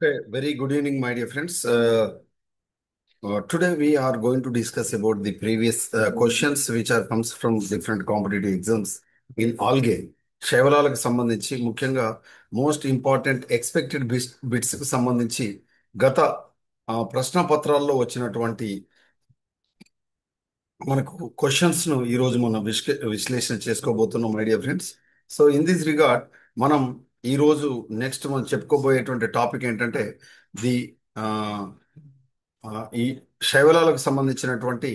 Okay, very good evening, my dear friends. Today we are going to discuss about the previous questions which are comes from different competitive exams in ALGE. శైవలాలకు సంబంధించి ముఖ్యంగా most important expected బిట్స్కి సంబంధించి గత ప్రశ్న పత్రాల్లో వచ్చినటువంటి మనకు questions ను ఈ రోజు మనం విశ్లేషణ చేసుకోబోతున్నాం my dear friends. So in this regard మనం ఈ రోజు నెక్స్ట్ మనం చెప్పుకోబోయేటువంటి టాపిక్ ఏంటంటే ది ఆ, ఈ శైవలాలకు సంబంధించినటువంటి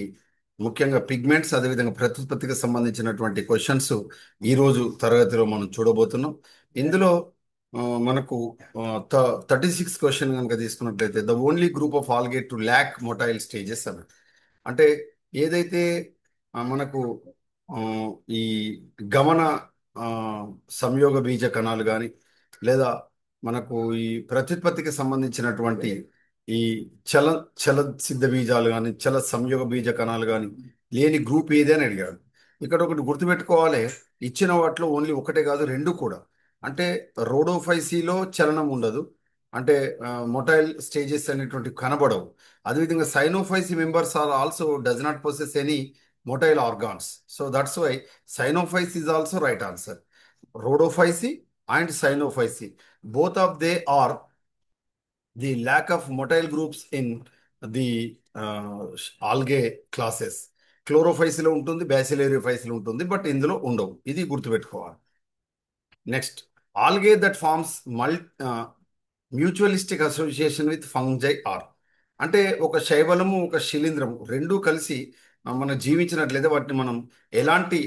ముఖ్యంగా పిగ్మెంట్స్ అదేవిధంగా ప్రత్యుత్పత్తికి సంబంధించినటువంటి క్వశ్చన్స్ ఈ రోజు తరగతిలో మనం చూడబోతున్నాం. ఇందులో మనకు 36 క్వశ్చన్ కనుక తీసుకున్నట్లయితే the only group of algae to lack motile stages అని అంటే ఏదైతే మనకు ఆ, ఈ గమన ఆ, సంయోగ బీజ కణాలు కానీ లేదా మనకు ఈ ప్రత్యుత్పత్తికి సంబంధించినటువంటి ఈ చల చల సిద్ధ బీజాలు కానీ చల సంయోగ బీజ కణాలు కానీ లేని గ్రూప్ ఏది అని అడిగాడు. ఇక్కడ ఒకటి గుర్తుపెట్టుకోవాలి, ఇచ్చిన వాటిలో ఓన్లీ ఒకటే కాదు రెండు కూడా. అంటే రోడోఫైసీలో చలనం ఉండదు, అంటే మొటైల్ స్టేజెస్ అనేటువంటి కనబడవు. అదేవిధంగా Cyanophyceae members are also does not possess any motile organs. So that's why Cyanophyceae is also right answer. Rhodophyceae and Cyanophyceae both of they are the lack of motile groups in the algae classes. క్లోరోఫైసిలో ఉంటుంది, బ్యాసిలేరియోఫైసిలో ఉంటుంది, but ఇందులో ఉండవు. ఇది గుర్తుపెట్టుకోవాలి. Next, algae that forms mutualistic association with fungi are అంటే ఒక శైవలము ఒక శిలీంధ్రము రెండూ కలిసి మనం జీవించినట్లయితే వాటిని మనం ఎలాంటి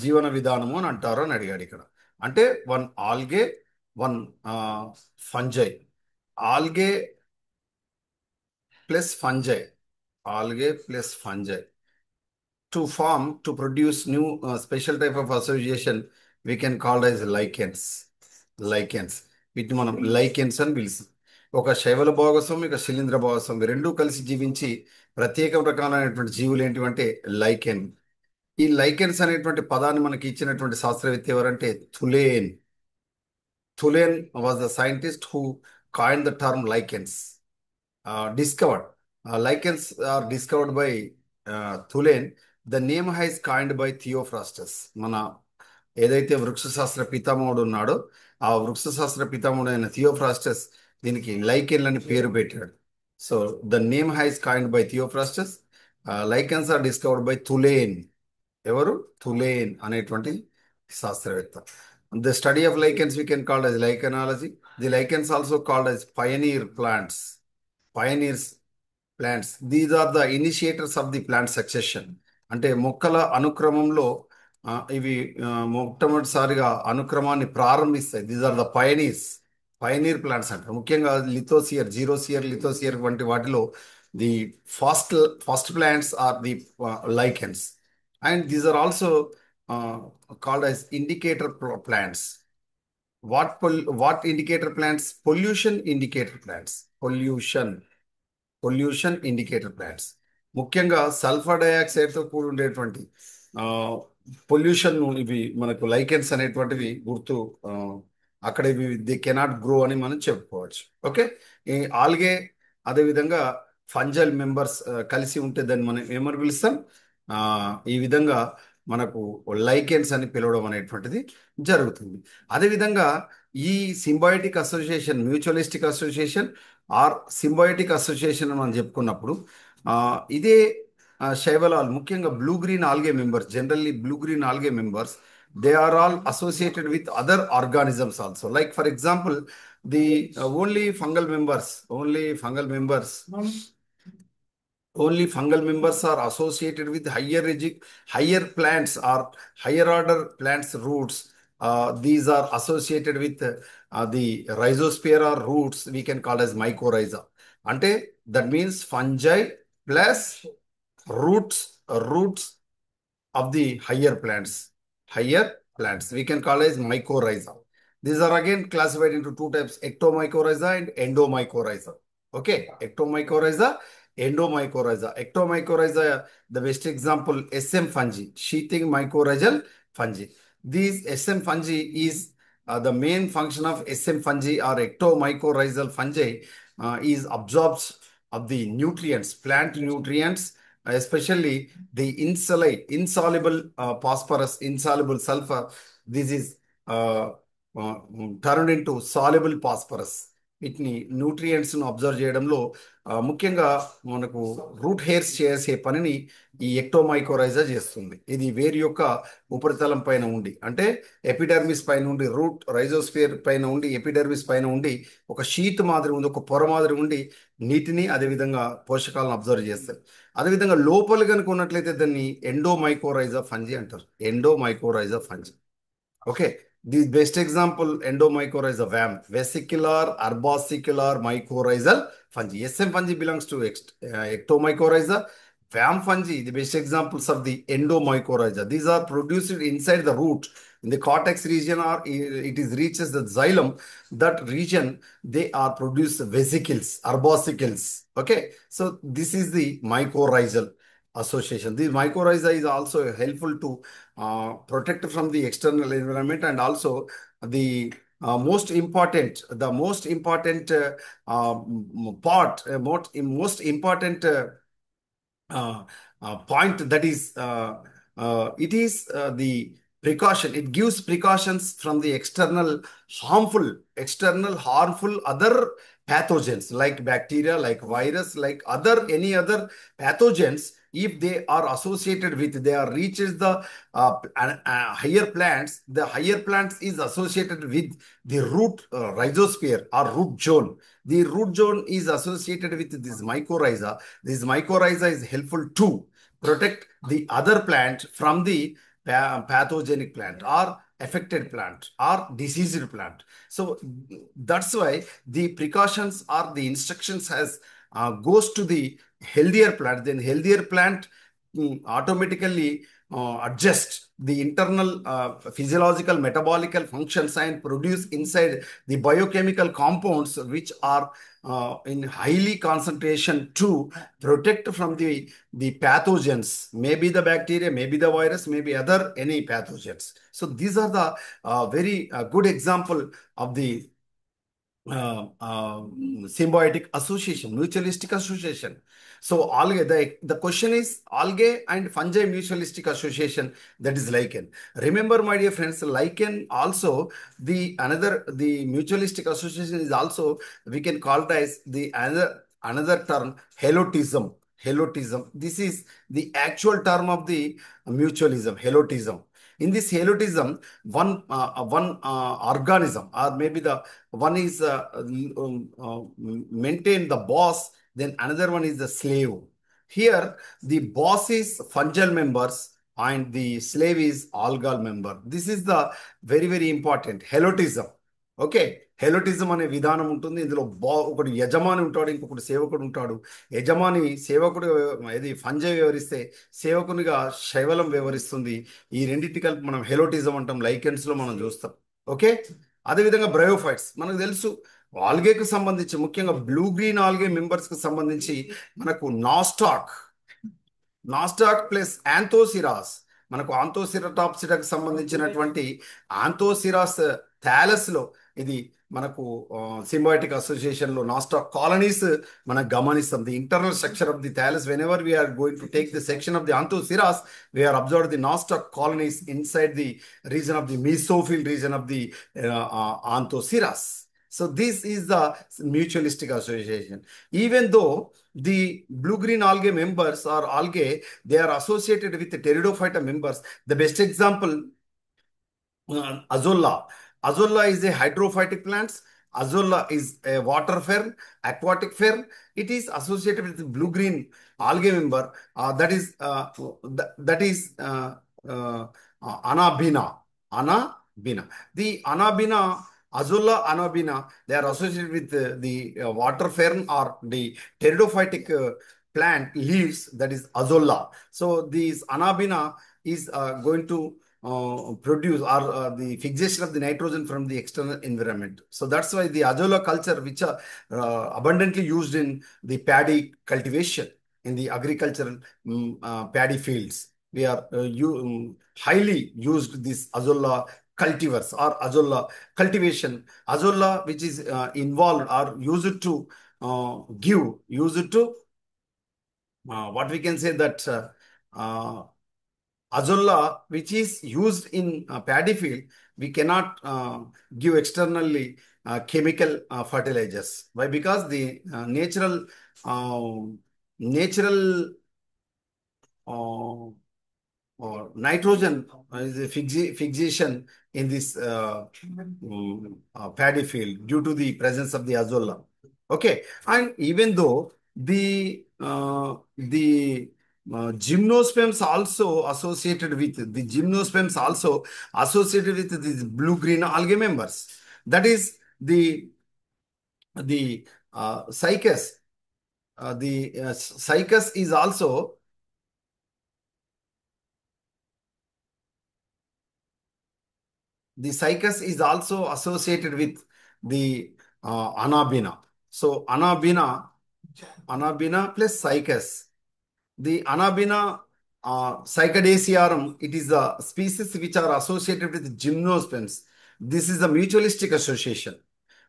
జీవన విధానము అని అంటారు అని అడిగాడు ఇక్కడ. అంటే one algae, one fungi. Algae plus fungi, algae plus fungi to form to produce new special type of association we can call as lichens. వీటిని మనం లైకెన్స్ అని పిలుస్తాం. ఒక శైవల భాగస్వామి ఒక శిలీంద్ర భాగస్వామి రెండూ కలిసి జీవించి ప్రత్యేక రకాలైనటువంటి జీవులు ఏంటివంటే లైకెన్. ఈ లైకెన్స్ అనేటువంటి పదాన్ని మనకి ఇచ్చినటువంటి శాస్త్రవేత్త ఎవరంటే Tulasne. Tulasne was the scientist who coined the term lichens. discovered. Lichens are discovered by Thulane. The name is coined by Theophrastus. మన ఏదైతే వృక్షశాస్త్ర పితామహుడు ఉన్నాడో ఆ వృక్షశాస్త్ర పితామహుడు అయిన థియోఫ్రాస్టస్ దీనికి లైకెన్ అని పేరు పెట్టాడు. So the name has coined by Theophrastus. Lichens are discovered by Tulasne. ఎవరు? థులేన్ అనేటువంటి శాస్త్రవేత్త. The study of lichens we can called as lichenology. The lichens also called as pioneer plants. Pioneers plants, these are the initiators of the plant succession. అంటే మొక్కల అనుక్రమంలో ఇవి మొట్టమొదటిసారిగా అనుక్రమాన్ని ప్రారంభిస్తాయి. These are the pioneer plants అంటారు. ముఖ్యంగా lithosere, xerosere, lithosere వంటి వాటిలో the first plants are the lichens. And these are also called as indicator plants. what indicator plants? Pollution indicator plants. Pollution indicator plants ముఖ్యంగా sulphur డైఆక్సైడ్తో కూడి ఉండేటువంటి pollution ఇవి మనకు లైకెన్స్ అనేటువంటివి గుర్తు. అక్కడ ఇవి ది కెనాట్ గ్రో అని మనం చెప్పుకోవచ్చు. ఓకే, ఈ ఆల్గే అదేవిధంగా ఫంజల్ మెంబర్స్ కలిసి ఉంటే దాన్ని మనం ఏమని పిలుస్తాం? ఈ విధంగా మనకు లైకెన్స్ అని పిలవడం అనేటువంటిది జరుగుతుంది. అదేవిధంగా ఈ symbiotic association, mutualistic association or symbiotic association మనం చెప్పుకున్నప్పుడు ఇదే శైవలాలు ముఖ్యంగా blue green algae members, generally blue green algae members, they are all associated with other organisms also. Like for example the only fungal members only fungal members are associated with higher plants or higher order plants roots. These are associated with the rhizosphere or roots we can call as mycorrhiza. Ante that means fungi plus roots of the higher plants we can call as mycorrhiza. These are again classified into two types, ectomycorrhiza and endomycorrhiza. Okay, ectomycorrhiza, endomycorrhiza. Ectomycorrhiza, the best example, SM fungi, sheathing mycorrhizal fungi. These SM fungi is the main function of SM fungi or ectomycorrhizal fungi is absorbs of the nutrients, plant nutrients, especially the insoluble phosphorus, insoluble sulfur. This is uh, turned into soluble phosphorus. వీటిని న్యూట్రియంట్స్ను observe చేయడంలో ముఖ్యంగా మనకు root hairs చేసే పనిని ఈ ఎక్టోమైకోరైజా చేస్తుంది. ఇది వేరు యొక్క ఉపరితలం పైన ఉండి, అంటే ఎపిడర్మిస్ పైన ఉండి, రూట్ రైజోస్ఫియర్ పైన ఉండి, ఎపిడర్మిస్ పైన ఉండి ఒక షీత్ మాదిరి ఉంది, ఒక పొర మాదిరి ఉండి నీటిని అదేవిధంగా పోషకాలను అబ్జర్వ్ చేస్తాయి. అదేవిధంగా లోపల కనుక ఉన్నట్లయితే దాన్ని ఎండోమైకోరైజా ఫంజి అంటారు. ఎండోమైకోరైజా ఫంజి. Okay, the best example endomycorrhiza VAM, vesicular herbicicular mycorrhizal fungi. SM fungi belongs to ectomycorrhiza. VAM fungi, the best examples of the endomycorrhiza. These are produced inside the root, in the cortex region, or it is reaches the xylem. That region, they are produced vesicles, herbicles. Okay, so this is the mycorrhizal association. The mycorrhiza is also helpful to protect from the external environment, and also the most important most important uh, point, that is it is the precaution. It gives precautions from the external harmful other pathogens like bacteria, like virus, like any other pathogens. If they are associated with, they are reaches the higher plants, the higher plants is associated with the root rhizosphere or root zone. The root zone is associated with this mycorrhiza. This mycorrhiza is helpful to protect the other plant from the pathogenic plant or affected plant or diseased plant. So that's why the precautions or the instructions has goes to the healthier plant. Then healthier plant automatically adjust the internal physiological metabolical functions and produce inside the biochemical compounds which are in highly concentration to protect from the pathogens, maybe the bacteria, maybe the virus, maybe other any pathogens. So these are the very good example of the symbiotic association, mutualistic association. So algae, the question is algae and fungi mutualistic association, that is lichen. Remember, my dear friends, lichen also the mutualistic association is also, we can call it as the another term, helotism. Helotism. This is the actual term of the mutualism, helotism. In this helotism, one organism, or maybe the one is maintain the boss, then another one is the slave. Here, the boss is fungal members and the slave is algal member. This is the very important helotism. Okay, helotism అనే విధానం ఉంటుంది. ఇందులో ఒకడు యజమాని ఉంటాడు, ఇంకొకటి సేవకుడు ఉంటాడు. యజమాని సేవకుడు ఇది ఫంజై వ్యవహరిస్తే, సేవకునిగా శైవలం వ్యవహరిస్తుంది. ఈ రెండింటి కలిపి మనం హెలోటిజం అంటాం, లైకెన్స్లో మనం చూస్తాం. ఓకే, అదేవిధంగా బ్రయోఫైట్స్ మనకు తెలుసు. ఆల్గేకు సంబంధించి ముఖ్యంగా బ్లూ గ్రీన్ ఆల్గే మెంబర్స్కి సంబంధించి మనకు నాస్టాక్ ప్లస్ యాంథోసిరాస్, మనకు ఆంథోసిరటాప్సిడాకి సంబంధించినటువంటి ఆంథోసిరాస్ థాలస్లో ఇది మనకు సింబయోటిక్ అసోసియేషన్లో నాస్టాక్ కాలనీస్ మనం గమనిస్తాం. The internal structure of the thallus, whenever we are going to take the section of the Anthoceros, we are observe the Nostoc colonies inside the region of the mesophyll region of the Anthoceros. So this is the mutualistic association. Even though the blue-green algae members or algae, they are associated with the pteridophyta members. The best example, Azolla. Azolla is a hydrophytic plant. Azolla is a water fern, aquatic fern. It is associated with the blue-green algae member. That is Anabina. Anabina. The Anabina, Azolla anabina, they are associated with the water fern or the pteridophytic plant leaves, that is Azolla. So this anabina is going to produce or the fixation of the nitrogen from the external environment. So that's why the Azolla culture, which are abundantly used in the paddy cultivation, in the agricultural paddy fields, we are highly used this Azolla cultivars or Azolla cultivation. Azolla which is involved or used to give used to what we can say that azolla, which is used in paddy field, we cannot give externally chemical fertilizers. Why? Because the natural uh, nitrogen is a fixation in this paddy field due to the presence of the azolla. Okay, and even though the gymnosperms also associated with these blue green algae members. That is the cycas. The cycas is also the cycas is also associated with the anabina. So anabina plus cycas. The Anabina cycadacearum, it is the species which are associated with gymnosperms. This is a mutualistic association.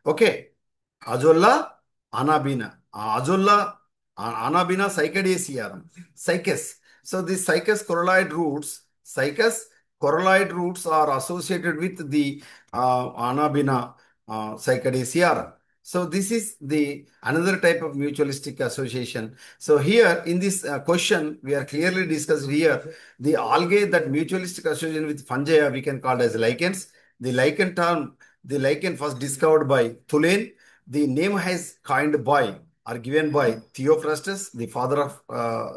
Okay. Azolla, Anabina. Anabina cycadacearum. Cycas. So the cycas coralloid roots are associated with the Anabina cycadacearum. So this is the another type of mutualistic association. So here in this question, we are clearly discussed here the algae that mutualistic association with fungi we can call as lichens. The lichen term, the lichen first discovered by Thulane. The name has coined by or given by Theophrastus, the father of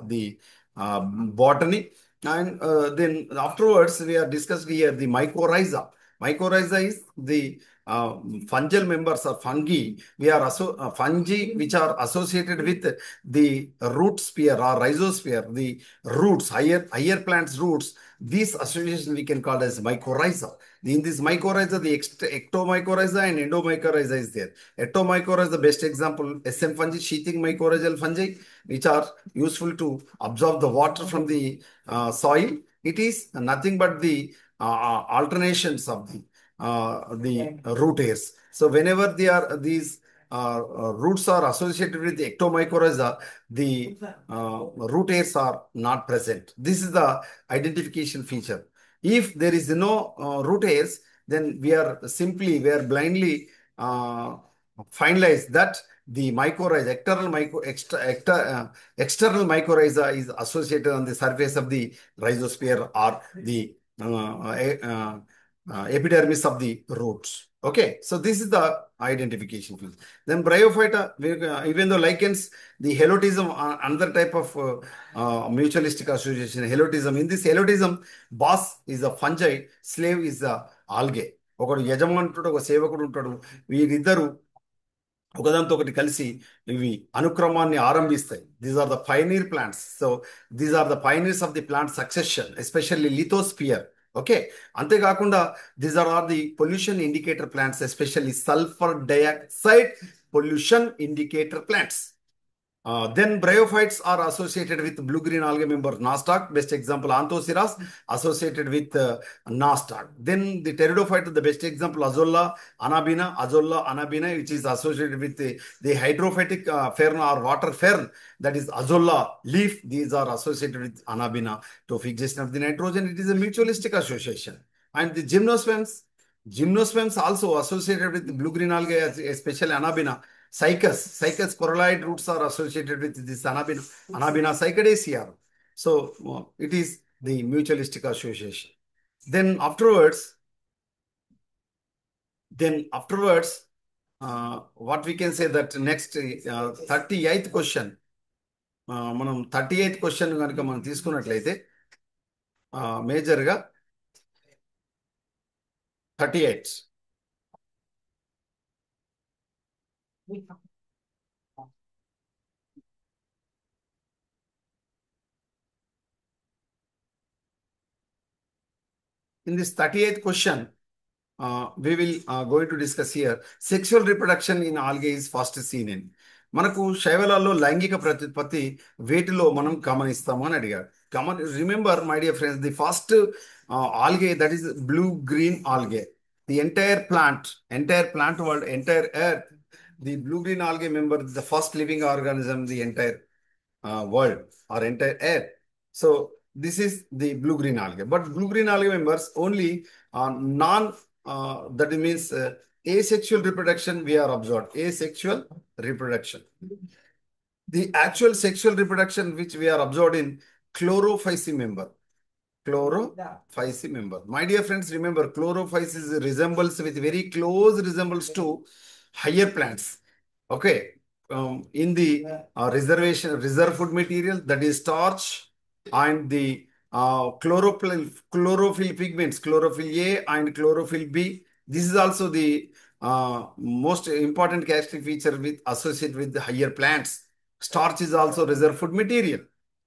the botany. And then afterwards, we are discussed here the mycorrhiza. Mycorrhiza is the fungal members of fungi. We are fungi which are associated with the root sphere or rhizosphere, the roots, higher plants roots. These association we can call as mycorrhiza. In this mycorrhiza, the ectomycorrhiza and endomycorrhiza is there. Ectomycorrhiza, the best example, SM fungi, sheathing mycorrhizal fungi, which are useful to absorb the water from the soil. It is nothing but the alternations of the root hairs. So whenever these roots are associated with the ectomycorrhiza, the root hairs are not present. This is the identification feature. If there is no root hairs, then we are blindly finalize that the mycorrhiza, external mycorrhiza is associated on the surface of the rhizosphere or the epidermis of the roots. Okay, so this is the identification field. Then bryophyta, even though lichens, the helotism, another type of mutualistic association, helotism. In this helotism, boss is a fungi, slave is a algae. ఒకడు యజమానుడు ఒక సేవకుడు ఉంటాడు వీరిద్దరు ఒకదాంతో ఒకటి కలిసి ఇవి అనుక్రమాన్ని ఆరంభిస్తాయి these are the pioneer plants so these are the pioneers of the plant succession especially lithosphere okay అంతేకాకుండా these are the pollution indicator plants especially sulphur dioxide pollution indicator plants then bryophytes are associated with blue-green algae member nostoc. Best example, Anthoceras associated with nostoc. Then the pteridophyte, the best example, Azolla anabina, which is associated with the hydrophytic fern or water fern, that is Azolla leaf. These are associated with anabina to fixation of the nitrogen. It is a mutualistic association. And the gymnosperms also associated with blue-green algae, especially anabina. Cycas coralloid roots are associated with this Anabina cycadaceae. So it is the mutualistic association. Then afterwards, what we can say that next 38th question, మనం 38th question కనుక మనం తీసుకున్నట్లయితే మేజర్గా 38. In this 38th question, we will going to discuss here sexual reproduction in algae is first seen in మనకు శైవలాల్లో లైంగిక ప్రత్యుత్పత్తి వేటిలో మనం గమనిస్తాము అని అడిగారు remember my dear friends the first algae that is blue green algae the entire plant world entire earth the blue-green algae member is the first living organism in the entire world or entire air. So this is the blue-green algae. But blue-green algae members only non, that means asexual reproduction we are observed. Asexual reproduction. The actual sexual reproduction which we are observed in chlorophysi member. Chlorophysi member. My dear friends, remember chlorophysis resembles with very close resembles to higher plants. Okay. In the reserve food material, that is starch and the chlorophyll pigments, chlorophyll A and chlorophyll B. This is also the most important characteristic feature with associated with the higher plants. Starch is also reserve food material,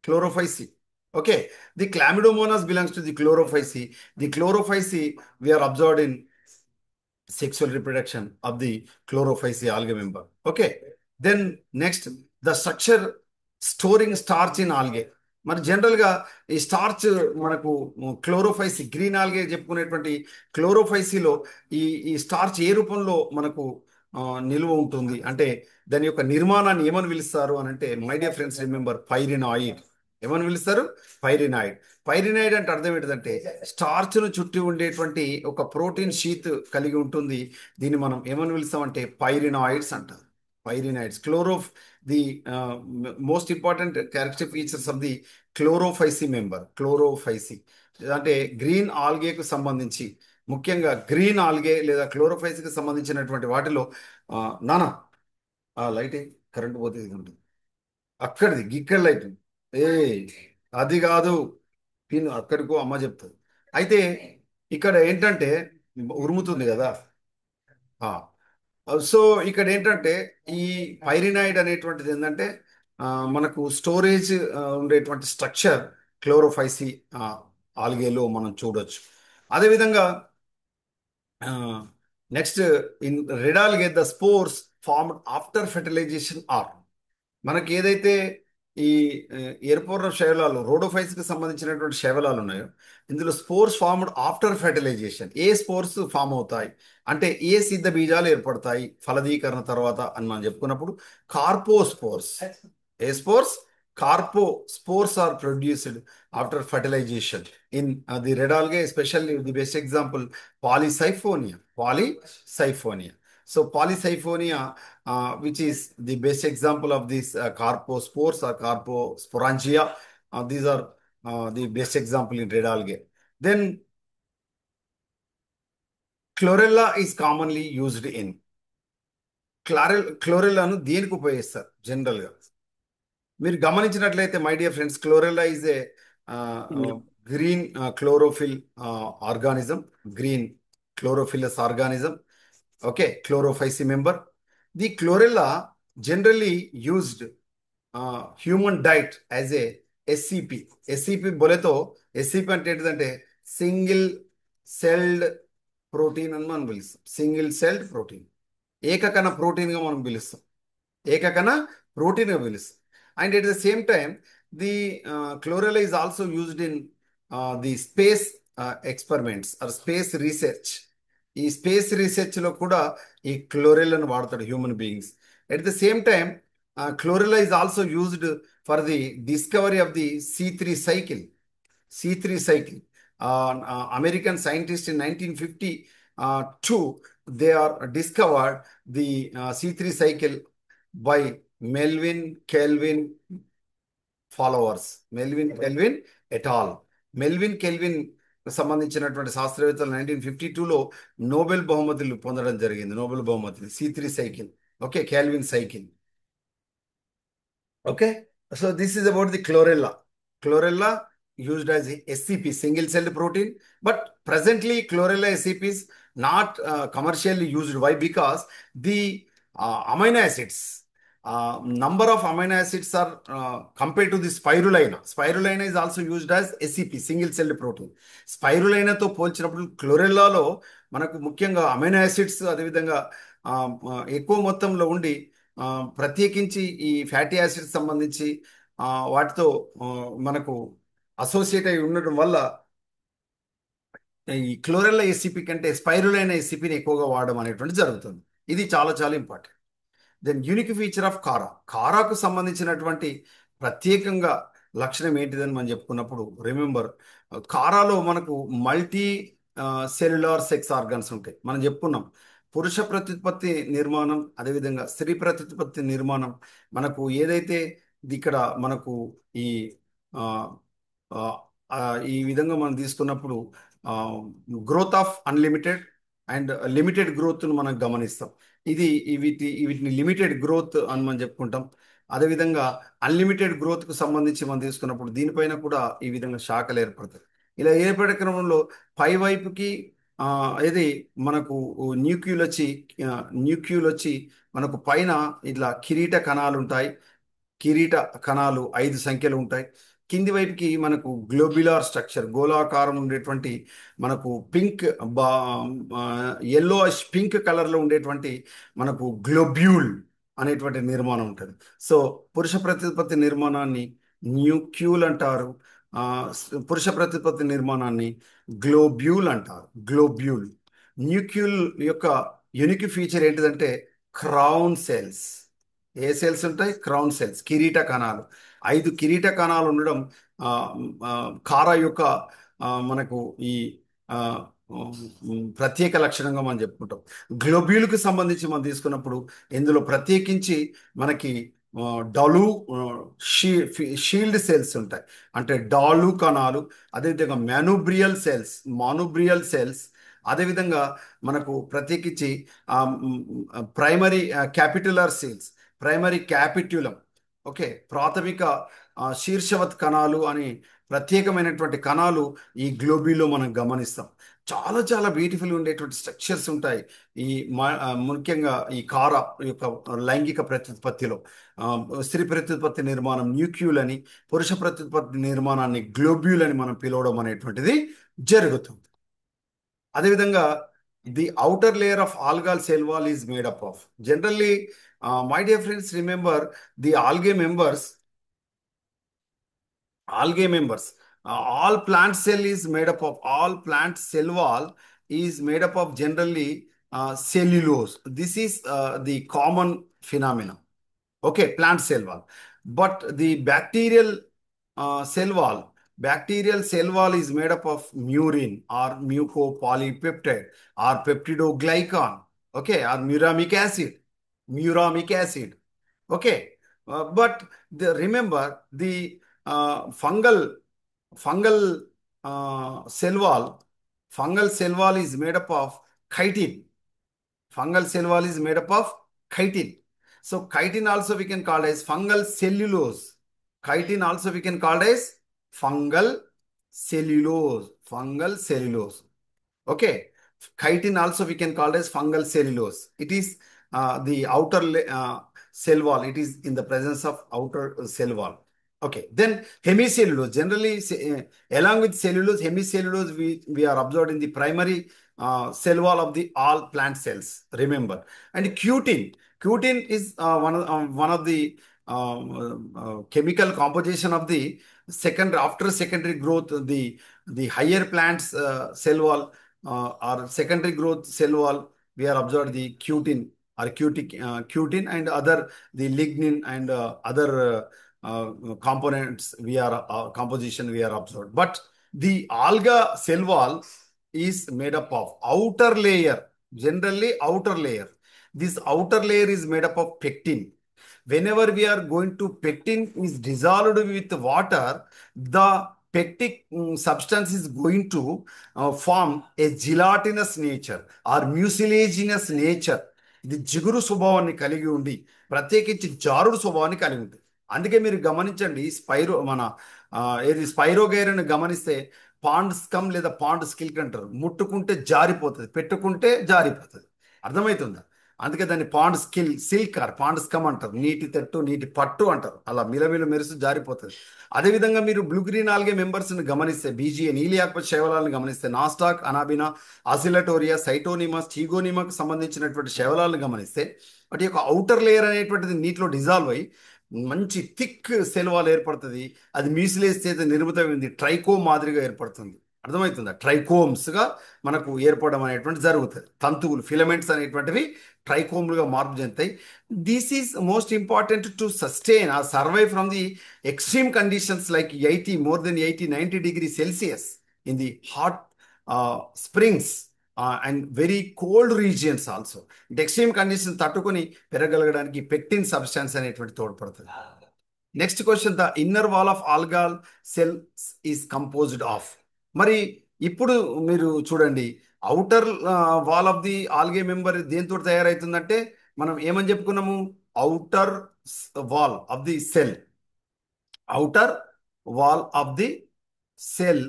chlorophysi. Okay, the chlamydomonas belongs to the chlorophysi. The chlorophysi we are observed in sexual reproduction of the chlorophysi algae member. Okay, then next the structure storing starch in algae. మరి జనరల్గా ఈ starch మనకు Chlorophyceae green algae చెప్పుకునేటువంటి క్లోరోఫైసిలో ఈ ఈ starch ఏ రూపంలో మనకు నిల్వ ఉంటుంది అంటే దాని యొక్క నిర్మాణాన్ని ఏమని పిలుస్తారు అని అంటే మై డియర్ ఫ్రెండ్స్ రిమెంబర్ పైరినాయిడ్. ఏమని పిలుస్తారు? పైరినాయిడ్. పైరినాయిడ్ అంటే అర్థం ఏంటంటే స్టార్చ్ను చుట్టి ఉండేటువంటి ఒక ప్రోటీన్ షీత్ కలిగి ఉంటుంది. దీన్ని మనం ఏమని పిలుస్తామంటే పైరినాయిడ్స్ అంటారు. Pyrenoids the most important characteristic features of the Chlorophyceae member. Chlorophyceae అంటే గ్రీన్ ఆల్గేకు సంబంధించి ముఖ్యంగా గ్రీన్ ఆల్గే లేదా క్లోరోఫైసికి సంబంధించినటువంటి వాటిలో నానా ఆ లైట్ కరెంట్ పోతే ఇది ఉంటుంది అక్కడిది గిక్కడ లైట్ ఏ అది కాదు పిన్ అక్కడికో అమ్మ చెప్తుంది. అయితే ఇక్కడ ఏంటంటే ఉరుముతుంది కదా. సో ఇక్కడ ఏంటంటే ఈ పైరినాయిడ్ అనేటువంటిది ఏంటంటే మనకు స్టోరేజ్ ఉండేటువంటి స్ట్రక్చర్ క్లోరోఫైసి ఆల్గేలో మనం చూడొచ్చు. అదేవిధంగా next in red algae the spores formed after fertilisation are మనకి ఏదైతే ఈ ఎర్పోర్న శైవలాలు రోడోఫైట్స్కి సంబంధించినటువంటి శైవలాలు ఉన్నాయో ఇందులో స్పోర్స్ ఫార్మ్డ్ ఆఫ్టర్ ఫెర్టిలైజేషన్. ఏ స్పోర్స్ ఫామ్ అవుతాయి అంటే ఏ సిద్ధ బీజాలు ఏర్పడతాయి ఫలదీకరణ తర్వాత అని మనం చెప్పుకున్నప్పుడు కార్పోస్పోర్స్. ఏ spores? Carpospores are produced after fertilisation in the red algae, especially the best example Polysiphonia. Polysiphonia. So polycyphonia, which is the best example of these carpospores or carposporangia, these are the best example in red algae. Then chlorella is commonly used in. క్లోరెల్లాను దేనికి ఉపయోగిస్తారు జనరల్గా మీరు గమనించినట్లయితే my dear friends, Chlorella is a green chlorophyll organism, green chlorophyllous organism. Okay, chlorophysi member. The chlorella generally used human diet as a SCP. SCP बोले तो SCP అంటే ఏంటంటే సింగిల్ సెల్డ్ ప్రోటీన్ అని మనం పిలుస్తాం. సింగిల్ సెల్డ్ ప్రోటీన్, ఏకకణ ప్రోటీన్గా మనం పిలుస్తాం. ఏకకణ ప్రోటీన్గా పిలుస్తాం. And at the same time the chlorella is also used in the space experiments or space research. ఈ స్పేస్ రీసెర్చ్లో కూడా ఈ క్లోరెల్లాను వాడతాడు human beings. At the same time Chlorella is also used for the discovery of the C3 cycle. C3 cycle. American scientists in 1952, they are discovered the C3 cycle by Melvin Kelvin followers. Melvin Kelvin et al. Melvin kelvin సంబంధించినటువంటి శాస్త్రవేత్తలు 1952లో Nobel బహుమతులు పొందడం జరిగింది. Nobel బహుమతులు C3 cycle. Okay, kelvin cycle. Okay, so this is about the chlorella. Chlorella used as SCP, single celled protein, but presently chlorella SCP is not commercially used. Why? Because the amino acids, number of amino acids are compared to the spirulina. Spirulina is also used as SCP, single celled protein. Spirulina తో పోల్చినప్పుడు క్లోరెల్లాలో మనకు ముఖ్యంగా amino acids అదేవిధంగా ఎక్కువ మొత్తంలో ఉండి ప్రత్యేకించి ఈ ఫ్యాటీ యాసిడ్స్ సంబంధించి వాటితో మనకు అసోసియేట్ అయి ఉండడం వల్ల ఈ క్లోరెల్లా SCP కంటే స్పైరులైన SCPని ఎక్కువగా వాడడం అనేటువంటి జరుగుతుంది. ఇది చాలా చాలా important. Then unique feature of chara. కారాకు సంబంధించినటువంటి ప్రత్యేకంగా లక్షణం ఏంటిదని మనం చెప్పుకున్నప్పుడు రిమెంబర్, కారాలో మనకు మల్టీ సెల్యులార్ సెక్స్ ఆర్గన్స్ ఉంటాయి. మనం చెప్పుకున్నాం పురుష ప్రత్యుత్పత్తి నిర్మాణం, అదేవిధంగా స్త్రీ ప్రత్యుత్పత్తి నిర్మాణం. మనకు ఏదైతే ఇక్కడ మనకు ఈ ఆ, ఆ, ఆ, ఈ విధంగా మనం తీసుకున్నప్పుడు growth of unlimited and limited గ్రోత్ను మనం గమనిస్తాం. వీటిని లిమిటెడ్ గ్రోత్ అని మనం చెప్పుకుంటాం. అదేవిధంగా అన్లిమిటెడ్ గ్రోత్కు సంబంధించి మనం తీసుకున్నప్పుడు దీనిపైన కూడా ఈ విధంగా శాఖలు ఏర్పడతాయి. ఇలా ఏర్పడే క్రమంలో పై వైపుకి ఆ, ఏది మనకు న్యూక్లియల్ వచ్చి న్యూక్లియల్ వచ్చి మనకు పైన ఇట్లా కిరీట కణాలు ఉంటాయి. కిరీట కణాలు 5 సంఖ్యలు ఉంటాయి. కింది వైపుకి మనకు గ్లోబ్యులార్ స్ట్రక్చర్, గోళాకారం ఉండేటువంటి మనకు పింక్ బా ఎల్లో పింక్ కలర్లో ఉండేటువంటి మనకు గ్లోబ్యూల్ అనేటువంటి నిర్మాణం ఉంటుంది. సో పురుష ప్రతిపత్తి నిర్మాణాన్ని న్యూక్యూల్ అంటారు. పురుష ప్రతిపత్తి నిర్మాణాన్ని గ్లోబ్యూల్ అంటారు. గ్లోబ్యూల్. న్యూక్యూల్ యొక్క యునిక్ ఫీచర్ ఏంటిదంటే క్రౌన్ సెల్స్. ఏ సెల్స్ ఉంటాయి? క్రౌన్ సెల్స్, కిరీట కణాలు. 5 కిరీట కణాలు ఉండడం ఆ, ఆ, కారా యొక్క మనకు ఈ ఆ, ప్రత్యేక లక్షణంగా మనం చెప్పుకుంటాం. గ్లోబ్యూల్కి సంబంధించి మనం తీసుకున్నప్పుడు ఇందులో ప్రత్యేకించి మనకి ఆ, డలు ఆ, షీల్డ్ సెల్స్ ఉంటాయి. అంటే డాలు కణాలు, అదేవిధంగా మానుబ్రియల్ సెల్స్, అదేవిధంగా మనకు ప్రత్యేకించి ప్రైమరీ క్యాపిటులర్ సెల్స్, ప్రైమరీ క్యాపిట్యులం. ఓకే, ప్రాథమిక శీర్షవత్ కణాలు అని ప్రత్యేకమైనటువంటి కణాలు ఈ గ్లోబీలో మనం గమనిస్తాం. చాలా చాలా బ్యూటిఫుల్ ఉండేటువంటి స్ట్రక్చర్స్ ఉంటాయి ఈ ముఖ్యంగా ఈ కార యొక్క లైంగిక ప్రత్యుత్పత్తిలో. ఆ, స్త్రీ ప్రత్యుత్పత్తి నిర్మాణం న్యూక్యూల్ అని, పురుష ప్రత్యుత్పత్తి నిర్మాణాన్ని గ్లోబ్యూల్ అని మనం పిలవడం అనేటువంటిది జరుగుతుంది. అదేవిధంగా the outer layer of algal cell wall is made up of generally, my dear friends, remember the algae members, all plant cell is made up of all plant cell wall is made up of generally cellulose. This is the common phenomena. Okay, plant cell wall. But the cell wall bacterial cell wall is made up of murin or mucopolypeptide or peptidoglycan. Okay, or muramic acid. Okay, but remember the fungal fungal cell wall is made up of chitin. Fungal cell wall is made up of chitin. So chitin also we can call as fungal cellulose. Chitin also we can call as fungal cellulose. Fungal cellulose. Okay. Chitin also we can call as fungal cellulose. It is the cell wall. It is in the presence of outer cell wall. Okay. Then hemicellulose. Generally, along with cellulose, hemicellulose we are observed in the primary cell wall of the all plant cells. Remember. And cutin. Cutin is one of the chemical composition of the after secondary growth, the higher plants cell wall or secondary growth cell wall, we are observed the cutin or cutin and other the lignin and other components we are composition we are observed. But the alga cell wall is made up of outer layer, generally outer layer. This outer layer is made up of pectin. Whenever we are going to pectin is dissolved with water, the pectic substance is going to form a gelatinous nature or mucilaginous nature. ఇది జిగురు స్వభావాన్ని కలిగి ఉండి ప్రత్యేకించి జారుడు స్వభావాన్ని కలిగి ఉంటుంది. అందుకే మీరు గమనించండి ఏది స్పైరోగైరను గమనిస్తే పాండ్ స్కమ్ లేదా పాండ్ స్కిల్క్ అంటారు. ముట్టుకుంటే జారిపోతుంది, పెట్టుకుంటే జారిపోతుంది. అర్థమవుతుందా? అందుకే దాన్ని పాండ్ సిల్క్ ఆర్ పాండ్ స్కమ్ అంటారు. నీటి తెట్టు, నీటి పట్టు అంటారు. అలా మిలమిల మెరుసు జారిపోతుంది. అదేవిధంగా మీరు బ్లూ గ్రీన్ ఆల్గే మెంబర్స్ని గమనిస్తే, బీజీఏ నీలి ఆకుపచ్చ శైవలాలను గమనిస్తే, నాస్టాక్, అనాబినా, ఆసిలటోరియా, సైటోనిమస్, చీగోనిమాకు సంబంధించినటువంటి శైవలాలను గమనిస్తే వాటి యొక్క అవుటర్ లేయర్ అనేటువంటిది నీటిలో డిజాల్వ్ అయ్యి మంచి థిక్ సెల్ వాల్ ఏర్పడుతుంది. అది మ్యూసిలేజ్ చేత నిర్మితమైంది ట్రైకో మాదిరిగా ఏర్పడుతుంది. అర్థమవుతుందా? ట్రైకోమ్స్గా మనకు ఏర్పడడం అనేటువంటి జరుగుతుంది. తంతువులు ఫిలమెంట్స్ అనేటువంటివి ట్రైకోమ్లుగా మార్పు చెందుతాయి. This is most important to sustain or survive from the extreme conditions like 80 more than 80-90 degrees Celsius in the hot springs and very cold regions also. అంటే ఎక్స్ట్రీమ్ కండిషన్ తట్టుకొని పెరగలగడానికి పెక్టిన్ సబ్స్టాన్స్ అనేటువంటి తోడ్పడుతుంది. Next question, the inner wall of algal cell is composed of. మరి ఇప్పుడు మీరు చూడండి, outer wall of the algae member దేంతో తయారవుతుందంటే మనం ఏమని చెప్పుకున్నాము? Outer wall of the cell, outer wall of the cell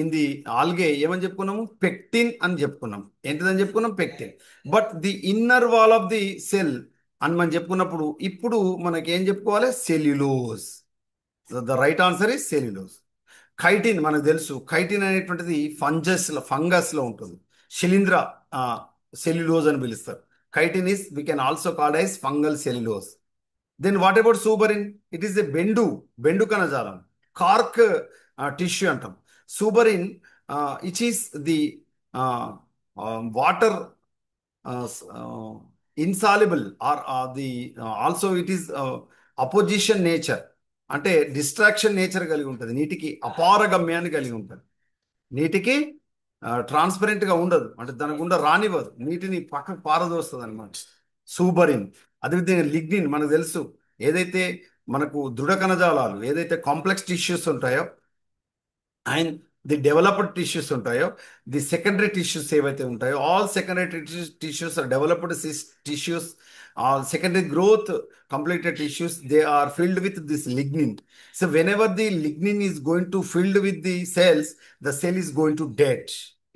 in the algae ఏమని చెప్పుకున్నాము? పెక్టిన్ అని చెప్పుకున్నాం. ఏంటిదని చెప్పుకున్నాం? Pectin. But the inner wall of the cell అని మనం చెప్పుకున్నప్పుడు ఇప్పుడు మనకి ఏం చెప్పుకోవాలి? Cellulose. The right answer is cellulose. ఖైటిన్ మనకు తెలుసు, ఖైటిన్ అనేటువంటిది ఫంగస్లో ఉంటుంది. శిలీంధ్ర సెల్యులోజ్ అని పిలుస్తారు. Chitin is we can also called as fungal cellulose. Then what about suberin? It is a బెండు కణజాలం, కార్క్ టిష్యూ అంటాం. Suberin it is the water insoluble or the also it is opposition nature, అంటే destruction nature కలిగి ఉంటుంది. నీటికి అపారగమ్యాన్ని కలిగి ఉంటుంది. నీటికి ట్రాన్స్పరెంట్గా ఉండదు, అంటే దాని గుండా రానివ్వదు, నీటిని పక్కకు పారదోస్తుంది అనమాట సూబరిన్. అదేవిధంగా లిగ్నిన్ మనకు తెలుసు, ఏదైతే మనకు దృఢ కణజాలాలు ఏదైతే కాంప్లెక్స్ టిష్యూస్ ఉంటాయో అండ్ ది డెవలప్డ్ టిష్యూస్ ఉంటాయో, ది సెకండరీ టిష్యూస్ ఏవైతే ఉంటాయో, all secondary tissues are developed tissues, all secondary growth completed tissues, they are filled with this lignin. So whenever the lignin is going to filled with the cells, the cell is going to dead.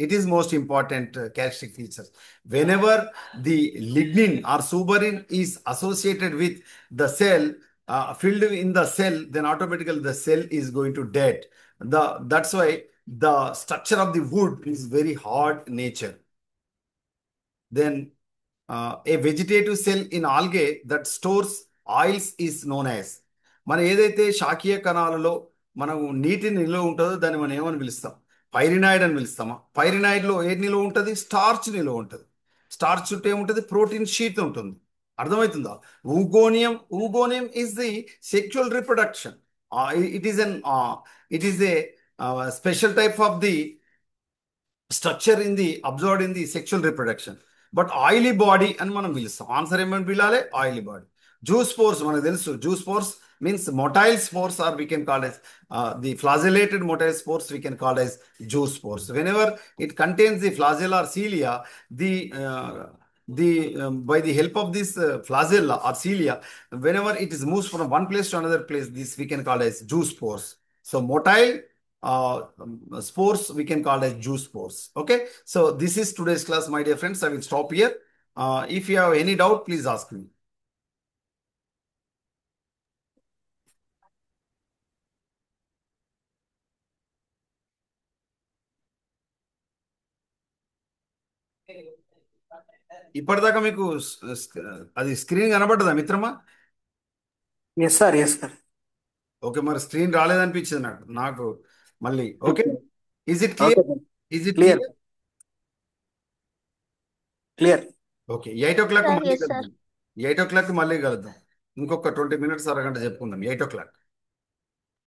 It is most important characteristic feature. Whenever the lignin or suberin is associated with the cell, filled in the cell, then automatically the cell is going to dead. That's why the structure of the wood is very hard nature. Then A vegetative cell in algae that stores oils is known as. మన ఏదైతే శాఖీయ కణాలలో మనం నీటి నిల్వ ఉంటుందో దాన్ని మనం ఏమని పిలుస్తాం? పైరినాయిడ్ అని పిలుస్తామా? పైరినాయిడ్లో ఏ నిల్వ ఉంటుంది? స్టార్చ్ నిల్వ ఉంటుంది. స్టార్చ్ చుట్టూ ఏముంటుంది? ప్రోటీన్ షీట్ ఉంటుంది. అర్థమవుతుందా? Oogonium, oogonium is the sexual reproduction. It is an it is a special type of the structure in the observed in the sexual reproduction. But oily body అని మనం పిలుస్తాం. Answer ఏమని పిలాలి? Oily body. Zoospores మనకు తెలుసు, zoospores means motile spores or we can call as the flagellated motile spores we can call as zoospores. Whenever it contains the flagella are cilia, the by the help of this flagella or cilia, whenever it is moves from one place to another place, this we can call as juice spores. So motile spores we can call as juice spores. Okay, so this is today's class, my dear friends. I will stop here. If you have any doubt, please ask me. ఇప్పటిదాకా మీకు అది screen కనబడ్డదా మిత్రమా? Yes sir, yes sir. Okay, మరి screen రాలేదనిపించింది నాకు మళ్ళీ. Okay, is it okay clear? Sir. Is it clear, clear? Clear. Okay, 8 o'clock sir మళ్ళీ ఎస్ సార్ కలుద్దాం. 8 o'clock మళ్ళీ కలుద్దాం. ఇంకొక 20 minutes అరగంట చెప్పుకుందాం. 8 o'clock.